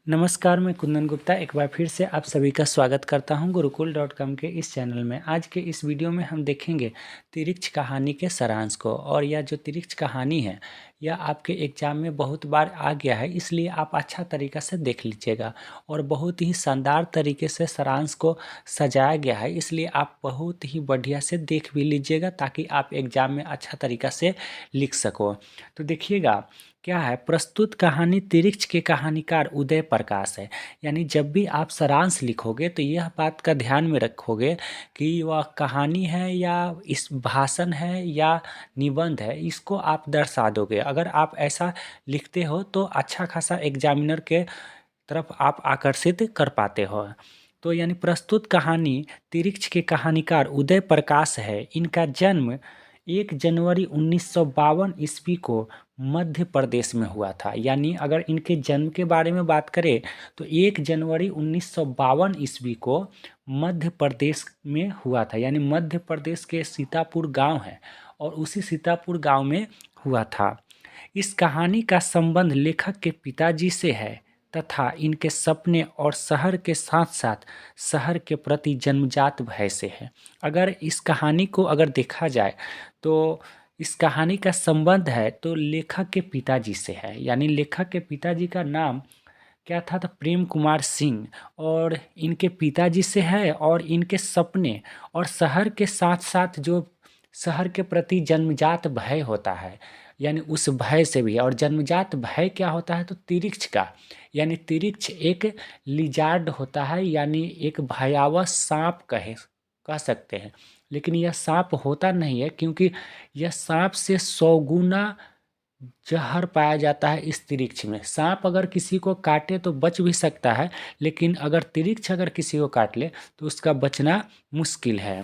नमस्कार, मैं कुंदन गुप्ता एक बार फिर से आप सभी का स्वागत करता हूं गुरुकुल.com के इस चैनल में। आज के इस वीडियो में हम देखेंगे तिरिक्ष कहानी के सारांश को। और यह जो तिरिक्ष कहानी है यह आपके एग्जाम में बहुत बार आ गया है, इसलिए आप अच्छा तरीक़ा से देख लीजिएगा। और बहुत ही शानदार तरीके से सारांश को सजाया गया है, इसलिए आप बहुत ही बढ़िया से देख भी लीजिएगा ताकि आप एग्ज़ाम में अच्छा तरीक़ा से लिख सको। तो देखिएगा क्या है, प्रस्तुत कहानी तिरिक्ष के कहानीकार उदय प्रकाश है। यानी जब भी आप सारांश लिखोगे तो यह बात का ध्यान में रखोगे कि वह कहानी है या इस भाषण है या निबंध है, इसको आप दर्शा दोगे। अगर आप ऐसा लिखते हो तो अच्छा खासा एग्जामिनर के तरफ आप आकर्षित कर पाते हो। तो यानी प्रस्तुत कहानी तिरिक्ष के कहानीकार उदय प्रकाश है। इनका जन्म 1 जनवरी 1952 ईस्वी को मध्य प्रदेश में हुआ था। यानी अगर इनके जन्म के बारे में बात करें तो 1 जनवरी 1952 ईस्वी को मध्य प्रदेश में हुआ था। यानी मध्य प्रदेश के सीतापुर गांव है और उसी सीतापुर गांव में हुआ था। इस कहानी का संबंध लेखक के पिताजी से है तथा इनके सपने और शहर के साथ साथ शहर के प्रति जन्मजात भय से है। अगर इस कहानी को अगर देखा जाए तो इस कहानी का संबंध है तो लेखक के पिताजी से है। यानी लेखक के पिताजी का नाम क्या था तो प्रेम कुमार सिंह, और इनके पिताजी से है। और इनके सपने और शहर के साथ साथ जो शहर के प्रति जन्मजात भय होता है, यानी उस भय से भी। और जन्मजात भय क्या होता है तो तिरिक्ष का, यानी तिरिक्ष एक लिजार्ड होता है, यानी एक भयावह सांप कह सकते हैं। लेकिन यह सांप होता नहीं है, क्योंकि यह सांप से 100 गुना जहर पाया जाता है इस तिरिक्ष में। सांप अगर किसी को काटे तो बच भी सकता है, लेकिन अगर तिरिक्ष अगर किसी को काट ले तो उसका बचना मुश्किल है।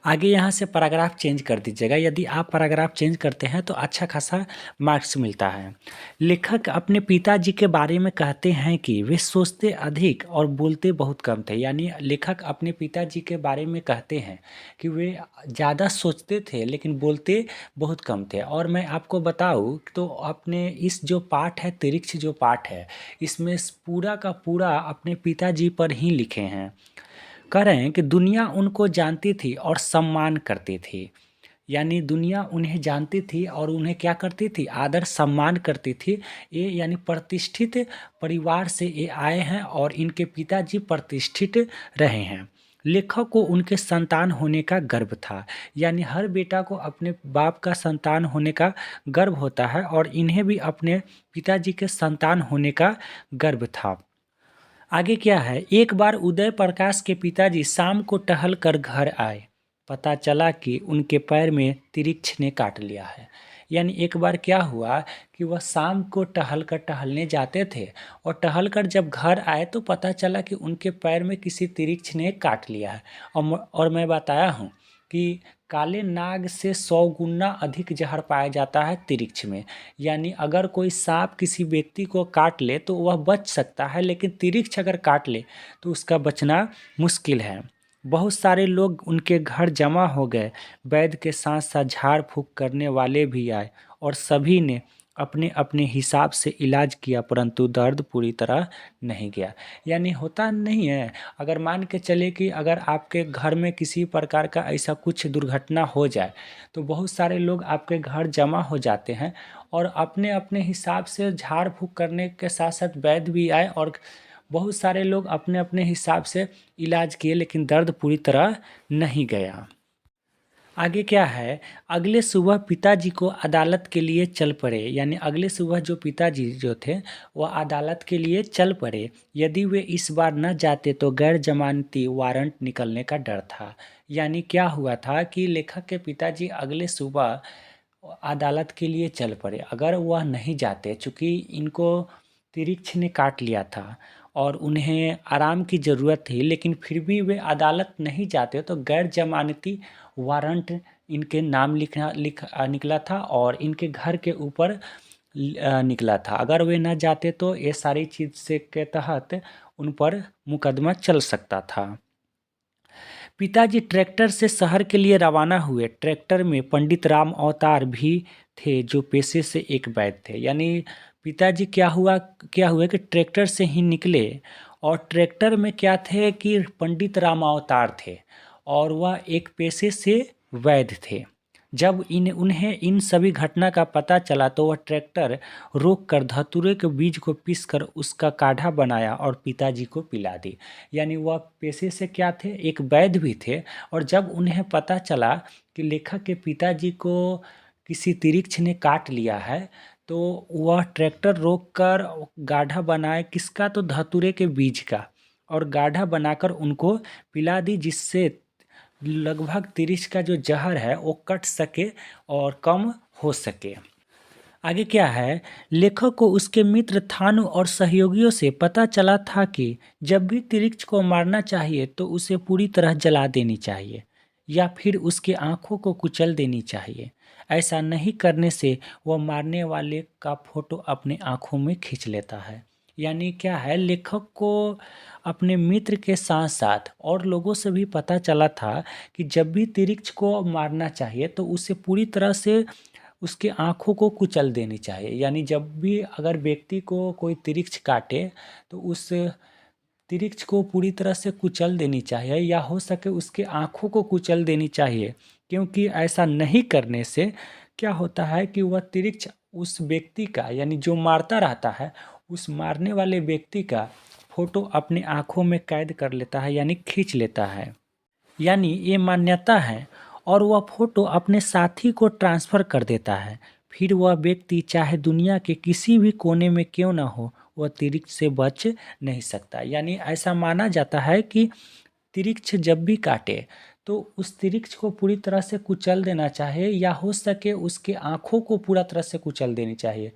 आगे यहाँ से पैराग्राफ चेंज कर दीजिएगा। यदि आप पैराग्राफ चेंज करते हैं तो अच्छा खासा मार्क्स मिलता है। लेखक अपने पिताजी के बारे में कहते हैं कि वे सोचते अधिक और बोलते बहुत कम थे। यानी लेखक अपने पिताजी के बारे में कहते हैं कि वे ज़्यादा सोचते थे लेकिन बोलते बहुत कम थे। और मैं आपको बताऊँ तो अपने इस जो पाठ है, तिरिक्ष जो पाठ है, इसमें पूरा का पूरा अपने पिताजी पर ही लिखे हैं। कह रहे हैं कि दुनिया उनको जानती थी और सम्मान करती थी। यानी दुनिया उन्हें जानती थी और उन्हें क्या करती थी, आदर सम्मान करती थी। ये यानी प्रतिष्ठित परिवार से ये आए हैं और इनके पिताजी प्रतिष्ठित रहे हैं। लेखक को उनके संतान होने का गर्व था। यानी हर बेटा को अपने बाप का संतान होने का गर्व होता है और इन्हें भी अपने पिताजी के संतान होने का गर्व था। आगे क्या है, एक बार उदय प्रकाश के पिताजी शाम को टहल कर घर आए। पता चला कि उनके पैर में तिरिक्ष ने काट लिया है। यानी एक बार क्या हुआ कि वह शाम को टहलने जाते थे और टहल कर जब घर आए तो पता चला कि उनके पैर में किसी तिरिक्ष ने काट लिया है। और मैं बताया हूँ कि काले नाग से 100 गुना अधिक जहर पाया जाता है तिरिक्ष में। यानी अगर कोई सांप किसी व्यक्ति को काट ले तो वह बच सकता है, लेकिन तिरिक्ष अगर काट ले तो उसका बचना मुश्किल है। बहुत सारे लोग उनके घर जमा हो गए। वैद्य के साथ साथ झाड़ फूँक करने वाले भी आए और सभी ने अपने अपने हिसाब से इलाज किया, परंतु दर्द पूरी तरह नहीं गया। यानी होता नहीं है, अगर मान के चले कि अगर आपके घर में किसी प्रकार का ऐसा कुछ दुर्घटना हो जाए तो बहुत सारे लोग आपके घर जमा हो जाते हैं और अपने अपने हिसाब से झाड़ फूँक करने के साथ साथ वैद्य भी आए और बहुत सारे लोग अपने अपने हिसाब से इलाज किए, लेकिन दर्द पूरी तरह नहीं गया। आगे क्या है, अगले सुबह पिताजी को अदालत के लिए चल पड़े। यानी अगले सुबह जो पिताजी जो थे वह अदालत के लिए चल पड़े। यदि वे इस बार न जाते तो गैर जमानती वारंट निकलने का डर था। यानी क्या हुआ था कि लेखक के पिताजी अगले सुबह अदालत के लिए चल पड़े। अगर वह नहीं जाते, चूँकि इनको तिरिक्ष ने काट लिया था और उन्हें आराम की ज़रूरत थी, लेकिन फिर भी वे अदालत नहीं जाते तो गैर जमानती वारंट इनके नाम निकला था और इनके घर के ऊपर निकला था। अगर वे न जाते तो ये सारी चीज़ से के तहत उन पर मुकदमा चल सकता था। पिताजी ट्रैक्टर से शहर के लिए रवाना हुए। ट्रैक्टर में पंडित राम अवतार भी थे जो पेशे से एक वैद्य थे। यानी पिताजी क्या हुआ कि ट्रैक्टर से ही निकले और ट्रैक्टर में क्या थे कि पंडित रामावतार थे और वह एक पेशे से वैद्य थे। जब उन्हें इन सभी घटना का पता चला तो वह ट्रैक्टर रोक कर धतूरे के बीज को पीसकर उसका काढ़ा बनाया और पिताजी को पिला दी। यानी वह पेशे से क्या थे, एक वैद्य भी थे। और जब उन्हें पता चला कि लेखक के पिताजी को किसी तिरिक्ष ने काट लिया है तो वह ट्रैक्टर रोककर गाढ़ा बनाए, किसका, तो धतूरे के बीज का, और गाढ़ा बनाकर उनको पिला दी, जिससे लगभग तिरिक्ष का जो जहर है वो कट सके और कम हो सके। आगे क्या है, लेखक को उसके मित्र थानु और सहयोगियों से पता चला था कि जब भी तिरिक्ष को मारना चाहिए तो उसे पूरी तरह जला देनी चाहिए या फिर उसकी आंखों को कुचल देनी चाहिए। ऐसा नहीं करने से वह मारने वाले का फोटो अपने आंखों में खींच लेता है। यानी क्या है, लेखक को अपने मित्र के साथ साथ और लोगों से भी पता चला था कि जब भी तिरिक्ष को मारना चाहिए तो उसे पूरी तरह से उसके आँखों को कुचल देनी चाहिए। यानी जब भी अगर व्यक्ति को कोई तिरिक्ष काटे तो उस तिरिक्ष को पूरी तरह से कुचल देनी चाहिए या हो सके उसके आँखों को कुचल देनी चाहिए, क्योंकि ऐसा नहीं करने से क्या होता है कि वह तिरिक्ष उस व्यक्ति का, यानी जो मारता रहता है, उस मारने वाले व्यक्ति का फोटो अपने आँखों में कैद कर लेता है, यानी खींच लेता है। यानी ये मान्यता है और वह फोटो अपने साथी को ट्रांसफ़र कर देता है। फिर वह व्यक्ति चाहे दुनिया के किसी भी कोने में क्यों न हो, वह तिरिक्ष से बच नहीं सकता। यानी ऐसा माना जाता है कि तिरिक्ष जब भी काटे तो उस तिरिक्ष को पूरी तरह से कुचल देना चाहिए या हो सके उसके आँखों को पूरा तरह से कुचल देनी चाहिए,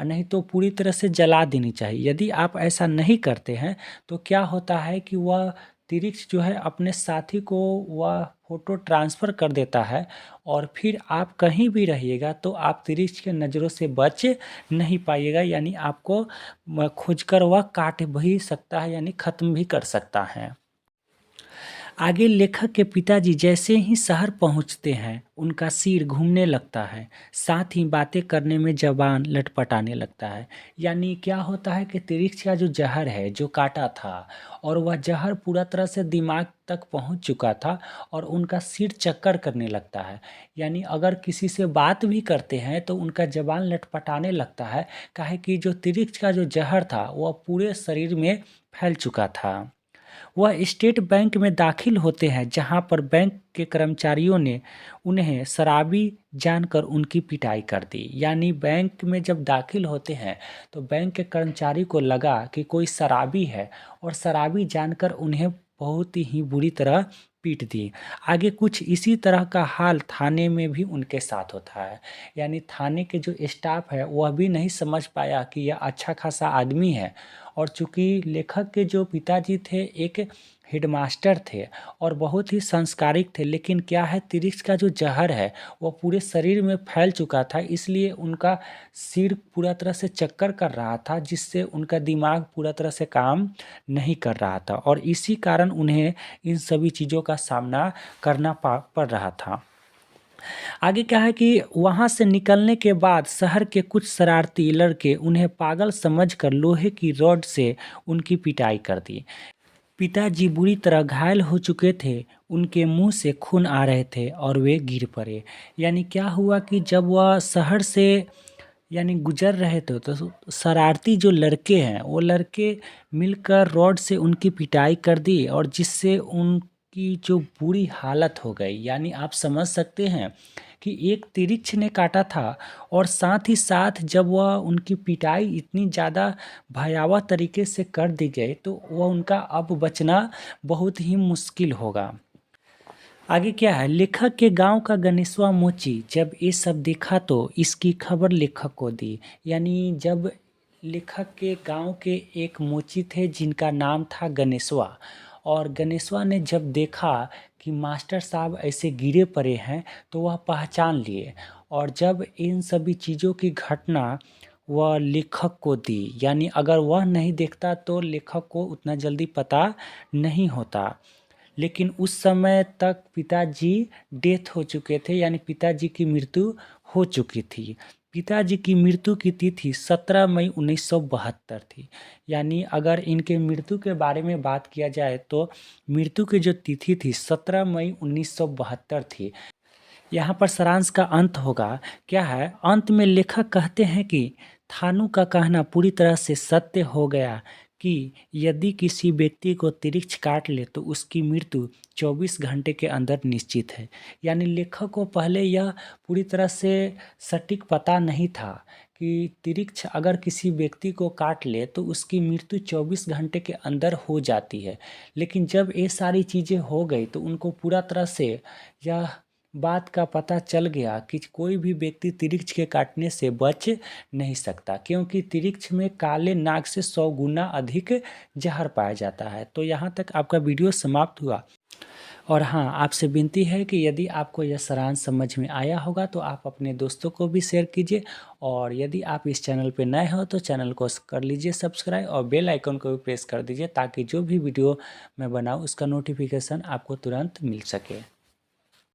और नहीं तो पूरी तरह से जला देनी चाहिए। यदि आप ऐसा नहीं करते हैं तो क्या होता है कि वह तिरिक्ष जो है अपने साथी को वह फ़ोटो ट्रांसफ़र कर देता है और फिर आप कहीं भी रहिएगा तो आप तिरिक्ष के नज़रों से बच नहीं पाइएगा। यानी आपको खोजकर वह काट भी सकता है, यानी ख़त्म भी कर सकता है। आगे लेखक के पिताजी जैसे ही शहर पहुंचते हैं उनका सिर घूमने लगता है, साथ ही बातें करने में जबान लटपटाने लगता है। यानी क्या होता है कि तिरिक्ष का जो जहर है जो काटा था और वह जहर पूरा तरह से दिमाग तक पहुंच चुका था और उनका सिर चक्कर करने लगता है। यानी अगर किसी से बात भी करते हैं तो उनका जबान लटपटाने लगता है, काहे कि जो तिरिक्ष का जो जहर था वह पूरे शरीर में फैल चुका था। वह स्टेट बैंक में दाखिल होते हैं जहां पर बैंक के कर्मचारियों ने उन्हें शराबी जानकर उनकी पिटाई कर दी। यानी बैंक में जब दाखिल होते हैं तो बैंक के कर्मचारी को लगा कि कोई शराबी है और शराबी जानकर उन्हें बहुत ही बुरी तरह पीट दी। आगे कुछ इसी तरह का हाल थाने में भी उनके साथ होता है। यानी थाने के जो स्टाफ है वह भी नहीं समझ पाया कि यह अच्छा खासा आदमी है, और चूँकि लेखक के जो पिताजी थे एक हेडमास्टर थे और बहुत ही संस्कारिक थे, लेकिन क्या है, तिरिक्ष का जो जहर है वो पूरे शरीर में फैल चुका था, इसलिए उनका सिर पूरा तरह से चक्कर कर रहा था, जिससे उनका दिमाग पूरा तरह से काम नहीं कर रहा था और इसी कारण उन्हें इन सभी चीज़ों का सामना करना पड़ रहा था। आगे क्या है कि वहाँ से निकलने के बाद शहर के कुछ शरारती लड़के उन्हें पागल समझकर लोहे की रॉड से उनकी पिटाई कर दी। पिताजी बुरी तरह घायल हो चुके थे, उनके मुंह से खून आ रहे थे और वे गिर पड़े। यानी क्या हुआ कि जब वह शहर से यानी गुजर रहे थे तो शरारती जो लड़के हैं वो लड़के मिलकर रॉड से उनकी पिटाई कर दी और जिससे उनकी जो बुरी हालत हो गई। यानी आप समझ सकते हैं कि एक तिरिक्ष ने काटा था और साथ ही साथ जब वह उनकी पिटाई इतनी ज़्यादा भयावह तरीके से कर दी गई तो वह उनका अब बचना बहुत ही मुश्किल होगा। आगे क्या है, लेखक के गांव का गणेशवा मोची जब ये सब देखा तो इसकी खबर लेखक को दी। यानी जब लेखक के गांव के एक मोची थे जिनका नाम था गणेशवा, और गणेशवा ने जब देखा कि मास्टर साहब ऐसे गिरे पड़े हैं तो वह पहचान लिए, और जब इन सभी चीज़ों की घटना वह लेखक को दी। यानी अगर वह नहीं देखता तो लेखक को उतना जल्दी पता नहीं होता, लेकिन उस समय तक पिताजी डेथ हो चुके थे, यानी पिताजी की मृत्यु हो चुकी थी। पिताजी की मृत्यु की तिथि 17 मई 1972 थी। यानी अगर इनके मृत्यु के बारे में बात किया जाए तो मृत्यु की जो तिथि थी 17 मई 1972 थी। यहाँ पर सारांश का अंत होगा। क्या है अंत में लेखक कहते हैं कि थानू का कहना पूरी तरह से सत्य हो गया कि यदि किसी व्यक्ति को तिरिक्ष काट ले तो उसकी मृत्यु 24 घंटे के अंदर निश्चित है। यानी लेखक को पहले यह पूरी तरह से सटीक पता नहीं था कि तिरिक्ष अगर किसी व्यक्ति को काट ले तो उसकी मृत्यु 24 घंटे के अंदर हो जाती है। लेकिन जब ये सारी चीज़ें हो गई तो उनको पूरा तरह से यह बात का पता चल गया कि कोई भी व्यक्ति तिरिक्ष के काटने से बच नहीं सकता, क्योंकि तिरिक्ष में काले नाग से 100 गुना अधिक जहर पाया जाता है। तो यहाँ तक आपका वीडियो समाप्त हुआ। और हाँ, आपसे विनती है कि यदि आपको यह सारांश समझ में आया होगा तो आप अपने दोस्तों को भी शेयर कीजिए, और यदि आप इस चैनल पर नए हो तो चैनल को कर लीजिए सब्सक्राइब और बेल आइकन को भी प्रेस कर दीजिए, ताकि जो भी वीडियो मैं बनाऊँ उसका नोटिफिकेशन आपको तुरंत मिल सके।